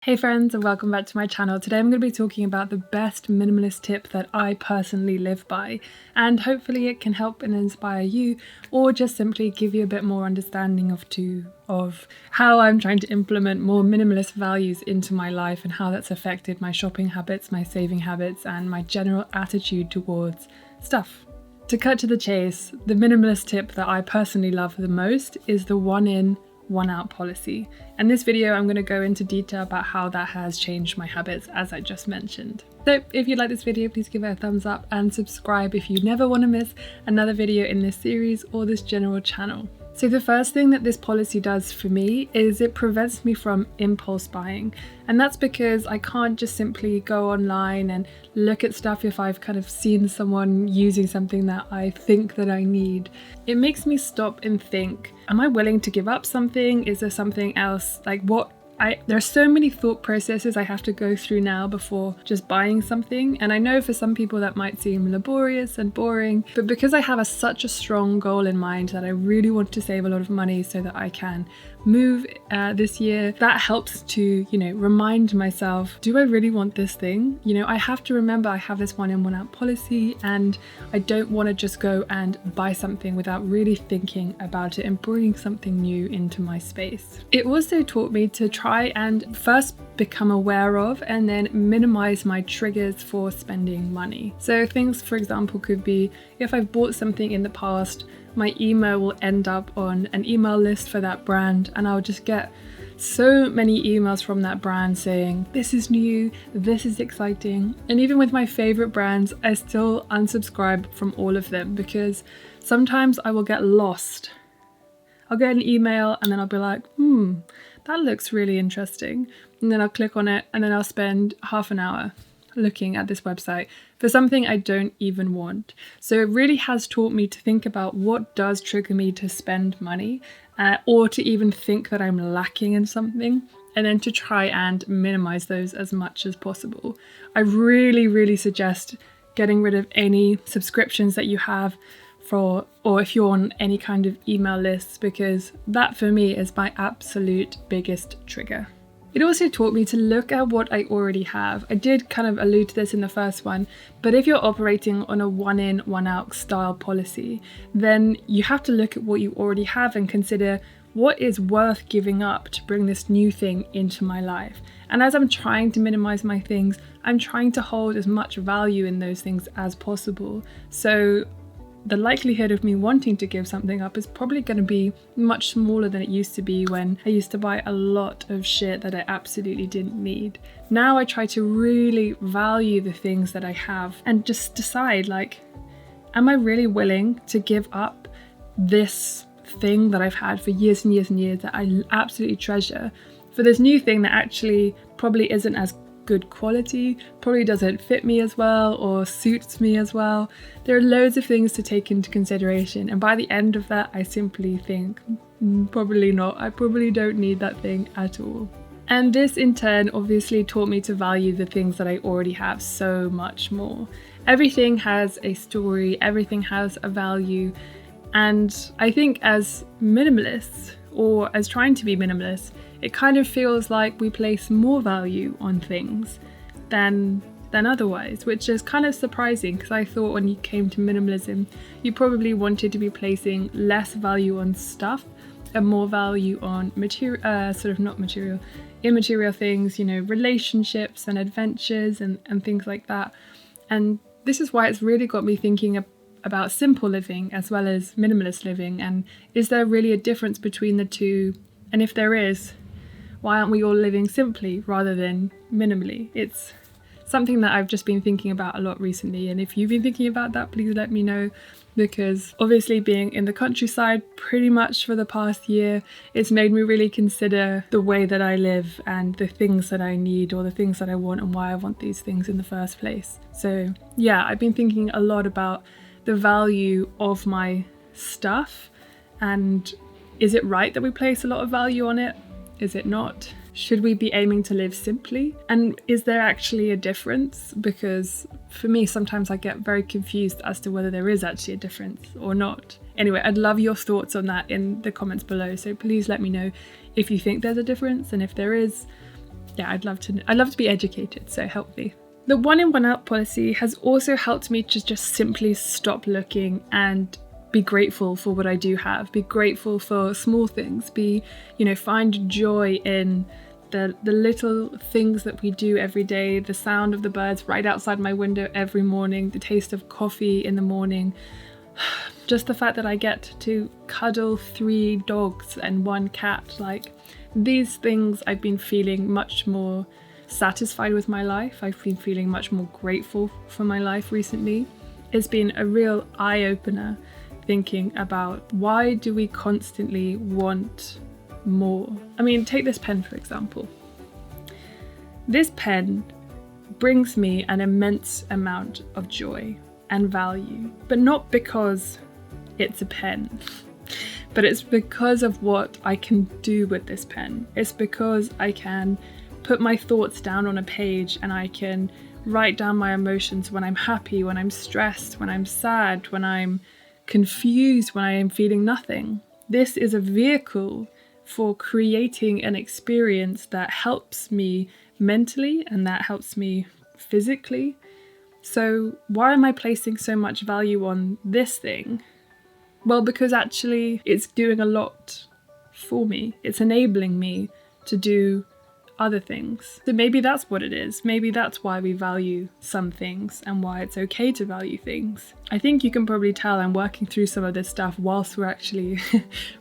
Hey friends, and welcome back to my channel. Today I'm going to be talking about the best minimalist tip that I personally live by, and hopefully it can help and inspire you, or just simply give you a bit more understanding of how I'm trying to implement more minimalist values into my life and how that's affected my shopping habits, my saving habits, and my general attitude towards stuff. To cut to the chase, the minimalist tip that I personally love the most is the one in, one out policy. And this video I'm going to go into detail about how that has changed my habits, as I just mentioned. So if you like this video, please give it a thumbs up and subscribe if you never want to miss another video in this series or this general channel. So the first thing that this policy does for me is it prevents me from impulse buying. And that's because I can't just simply go online and look at stuff if I've kind of seen someone using something that I think that I need. It makes me stop and think, am I willing to give up something? Is there something else? There are so many thought processes I have to go through now before just buying something, and I know for some people that might seem laborious and boring, but because I have such a strong goal in mind that I really want to save a lot of money so that I can move this year, that helps to, remind myself, do I really want this thing? I have to remember I have this one in, one out policy, and I don't want to just go and buy something without really thinking about it and bringing something new into my space. It also taught me to try and first become aware of and then minimize my triggers for spending money. So things, for example, could be if I've bought something in the past, my email will end up on an email list for that brand, and I'll just get so many emails from that brand saying, this is new, this is exciting. And even with my favorite brands, I still unsubscribe from all of them because sometimes I will get lost. I'll get an email and then I'll be like, that looks really interesting. And then I'll click on it and then I'll spend half an hour looking at this website for something I don't even want. So it really has taught me to think about what does trigger me to spend money or to even think that I'm lacking in something, and then to try and minimize those as much as possible. I really suggest getting rid of any subscriptions that you have or if you're on any kind of email lists, because that for me is my absolute biggest trigger. It also taught me to look at what I already have. I did kind of allude to this in the first one, but if you're operating on a one in, one out style policy, then you have to look at what you already have and consider what is worth giving up to bring this new thing into my life. And as I'm trying to minimize my things, I'm trying to hold as much value in those things as possible. So the likelihood of me wanting to give something up is probably going to be much smaller than it used to be when I used to buy a lot of shit that I absolutely didn't need. Now I try to really value the things that I have and just decide, am I really willing to give up this thing that I've had for years and years and years that I absolutely treasure for this new thing that actually probably isn't as good quality, probably doesn't fit me as well or suits me as well. There are loads of things to take into consideration, and by the end of that I simply think, probably not, I probably don't need that thing at all. And this in turn obviously taught me to value the things that I already have so much more. Everything has a story, everything has a value, and I think as minimalists, or as trying to be minimalists, it kind of feels like we place more value on things than otherwise, which is kind of surprising because I thought when you came to minimalism, you probably wanted to be placing less value on stuff and more value on immaterial things, relationships and adventures and things like that. And this is why it's really got me thinking about simple living as well as minimalist living, and is there really a difference between the two? And if there is, why aren't we all living simply rather than minimally? It's something that I've just been thinking about a lot recently, and if you've been thinking about that, please let me know, because obviously being in the countryside pretty much for the past year, it's made me really consider the way that I live and the things that I need or the things that I want and why I want these things in the first place. So yeah, I've been thinking a lot about the value of my stuff, and is it right that we place a lot of value on it? Is it not? Should we be aiming to live simply? And is there actually a difference? Because for me, sometimes I get very confused as to whether there is actually a difference or not. Anyway, I'd love your thoughts on that in the comments below. So please let me know if you think there's a difference, and if there is, yeah, I'd love to be educated, so help me. The 1 in 1 out policy has also helped me to just simply stop looking and be grateful for what I do have, be grateful for small things, find joy in the little things that we do every day, the sound of the birds right outside my window every morning, the taste of coffee in the morning, just the fact that I get to cuddle 3 dogs and 1 cat. Like, these things, I've been feeling much more satisfied with my life. I've been feeling much more grateful for my life recently. It's been a real eye-opener thinking about, why do we constantly want more? I mean, take this pen for example. This pen brings me an immense amount of joy and value, but not because it's a pen, but it's because of what I can do with this pen. It's because I can put my thoughts down on a page and I can write down my emotions when I'm happy, when I'm stressed, when I'm sad, when I'm confused, when I am feeling nothing. This is a vehicle for creating an experience that helps me mentally and that helps me physically. So why am I placing so much value on this thing? Well, because actually it's doing a lot for me. It's enabling me to do other things. So maybe that's what it is. Maybe that's why we value some things and why it's okay to value things. I think you can probably tell I'm working through some of this stuff whilst we're actually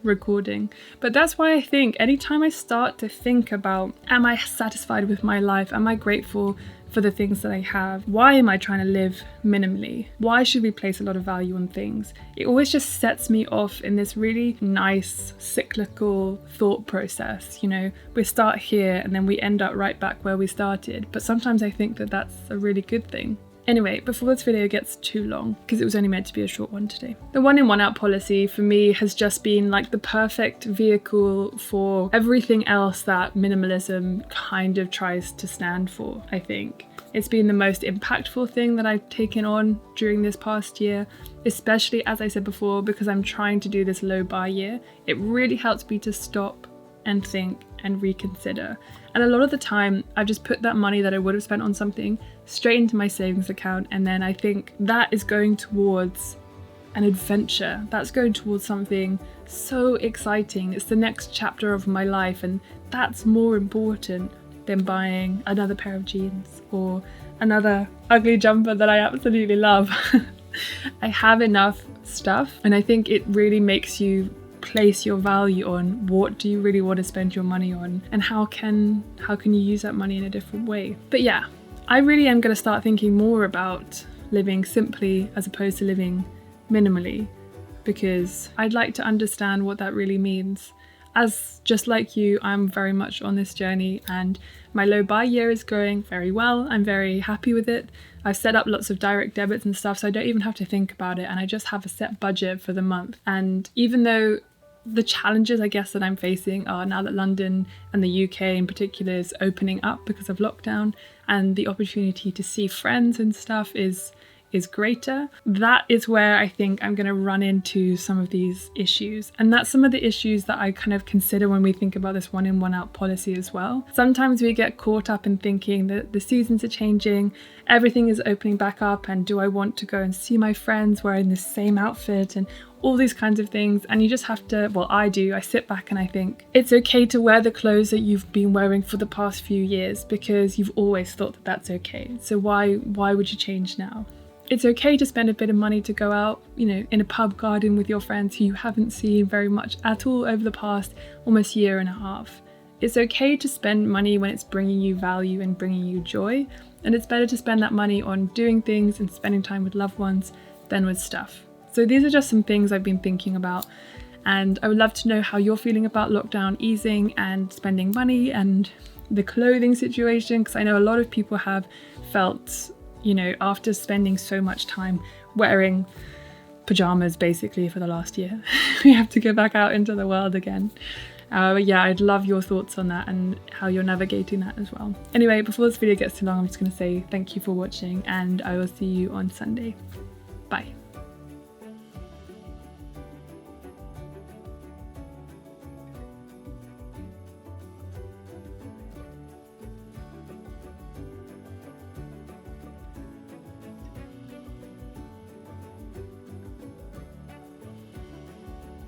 recording. But that's why I think anytime I start to think about, am I satisfied with my life? Am I grateful for the things that I have? Why am I trying to live minimally? Why should we place a lot of value on things? It always just sets me off in this really nice cyclical thought process. We start here and then we end up right back where we started. But sometimes I think that that's a really good thing. Anyway, before this video gets too long, because it was only meant to be a short one today, the 1 in 1 out policy for me has just been like the perfect vehicle for everything else that minimalism kind of tries to stand for, I think. It's been the most impactful thing that I've taken on during this past year, especially, as I said before, because I'm trying to do this low buy year. It really helps me to stop and think and reconsider. And a lot of the time, I've just put that money that I would have spent on something straight into my savings account, and then I think that is going towards an adventure. That's going towards something so exciting. It's the next chapter of my life, and that's more important than buying another pair of jeans or another ugly jumper that I absolutely love. I have enough stuff, and I think it really makes you place your value on what do you really want to spend your money on, and how can you use that money in a different way. But yeah, I really am going to start thinking more about living simply as opposed to living minimally, because I'd like to understand what that really means. As just like you, I'm very much on this journey, and my low buy year is going very well. I'm very happy with it. I've set up lots of direct debits and stuff, so I don't even have to think about it, and I just have a set budget for the month. And even though the challenges, I guess, that I'm facing are now that London and the UK in particular is opening up because of lockdown, and the opportunity to see friends and stuff is greater, that is where I think I'm going to run into some of these issues. And that's some of the issues that I kind of consider when we think about this 1 in 1 out policy as well. Sometimes we get caught up in thinking that the seasons are changing, everything is opening back up, and do I want to go and see my friends wearing the same outfit and all these kinds of things. And you just have to, well, I sit back and I think it's okay to wear the clothes that you've been wearing for the past few years because you've always thought that that's okay. So why would you change now? It's okay to spend a bit of money to go out, in a pub garden with your friends who you haven't seen very much at all over the past almost year and a half. It's okay to spend money when it's bringing you value and bringing you joy, and it's better to spend that money on doing things and spending time with loved ones than with stuff. So these are just some things I've been thinking about, and I would love to know how you're feeling about lockdown easing and spending money and the clothing situation, because I know a lot of people have felt, after spending so much time wearing pajamas basically for the last year, we have to go back out into the world again. But yeah, I'd love your thoughts on that and how you're navigating that as well. Anyway, before this video gets too long, I'm just going to say thank you for watching, and I will see you on Sunday. Bye.